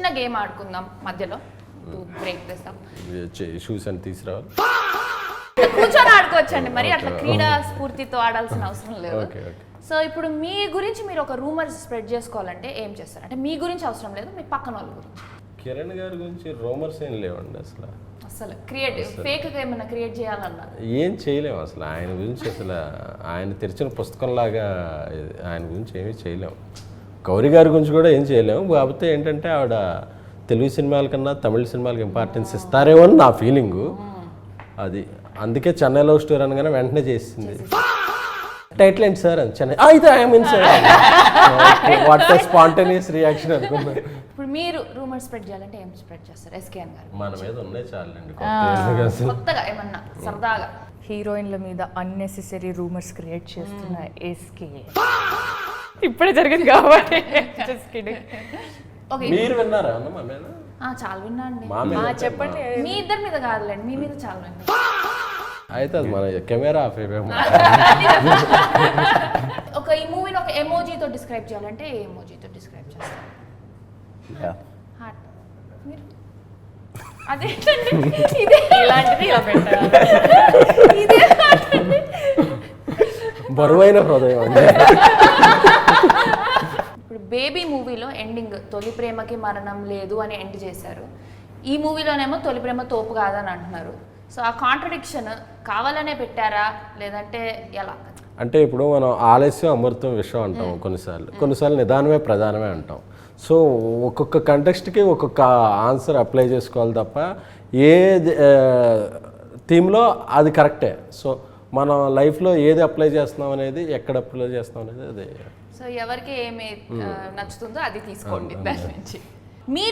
చిన్న గేమ్ ఆడుకుందాం మధ్యలో బ్రేక్ చేస్తాం. షూస్ అని తీసుకురావాలి, కూర్చొని ఆడుకోవచ్చండి, మరి అట్లా క్రీడా స్ఫూర్తితో ఆడాల్సిన అవసరం లేదు. సో ఇప్పుడు మీ గురించి మీరు ఒక రూమర్ స్ప్రెడ్ చేసుకోవాలంటే ఏం చేస్తారు? అంటే మీ గురించి అవసరం లేదు, మీ పక్కన వాళ్ళ గురించి. కిరణ్ గారి గురించి రూమర్స్ ఏం లేవండి అసలు క్రియేటివ్ ఫేక్గా ఏమైనా క్రియేట్ చేయాలన్నా ఏం చేయలేము అసలు. ఆయన గురించి అసలు ఆయన తెరిచిన పుస్తకంలాగా ఆయన గురించి ఏమీ చేయలేము. గౌరీ గారి గురించి కూడా ఏం చేయలేము. కాకపోతే ఏంటంటే ఆవిడ తెలుగు సినిమాల కన్నా తమిళ సినిమాలకు ఇంపార్టెన్స్ ఇస్తారేమో అని నా ఫీలింగు. అది అందుకే చెన్నై లవ్ స్టోరీ అనగానే వెంటనే చేసింది. టైటిల్ ఏంటి సార్ అని చెన్నై అయితే I mean sir what spontaneous reaction అనుకున్నా. ఇప్పుడు మీరు రూమర్ స్ప్రెడ్ చేయాలంటే ఏం స్ప్రెడ్ చేస్తారు? ఎస్కేఎన్ గారు మన మీద ఉన్నాయి చాలండి, కొత్తగా ఏమన్నా సరదాగా. హీరోయిన్ల మీద అన్నెసెసరీ రూమర్స్ క్రియేట్ చేస్తున్న ఎస్కే ఇప్పుడే జరిగింది కాబట్టి మీరు విన్నారా అన్న మా మీద? చాలా విన్నా అండి. చెప్పండి. మీ ఇద్దరి మీద కాదులేండి, మీ మీద చాలా విన్నా. అయితే అది మన కెమెరా ఆఫ్ అయిపోయాము. ఒక ఈ మూవీని ఒక ఎమోజీతో డిస్క్రైబ్ చేయాలంటే ఏ ఎమోజీతో డిస్క్రైబ్ చేస్తారు? హార్ట్. మీరు అదేంటండి ఇదే ఇలాంటిది ఇలా పెట్టాలి. ఇదే హార్ట్ అండి. బరువైన హృదయం అండి. ఇప్పుడు బేబీ మూవీలో ఎండింగ్ తొలి ప్రేమకి మరణం లేదు అని ఎండ్ చేశారు. ఈ మూవీలోనేమో తొలి ప్రేమ తోపు కాదని అంటున్నారు. సో ఆ కాంట్రడిక్షన్ కావాలనే పెట్టారా లేదంటే ఎలా? అంటే ఇప్పుడు మనం ఆలస్యం అమృతం విషయం అంటాం కొన్నిసార్లు నిదానమే ప్రధానమే అంటాం. సో ఒక్కొక్క కంటెక్స్ట్కి ఒక్కొక్క ఆన్సర్ అప్లై చేసుకోవాలి తప్ప ఏ థీమ్లో అది కరెక్టే. సో మనం లైఫ్లో ఏది అప్లై చేస్తున్నాం అనేది, ఎక్కడ అప్లై చేస్తున్నాం అనేది అది. సో ఎవరికి ఏమి నచ్చుతుందో అది తీసుకోండి దాని నుంచి. మీరు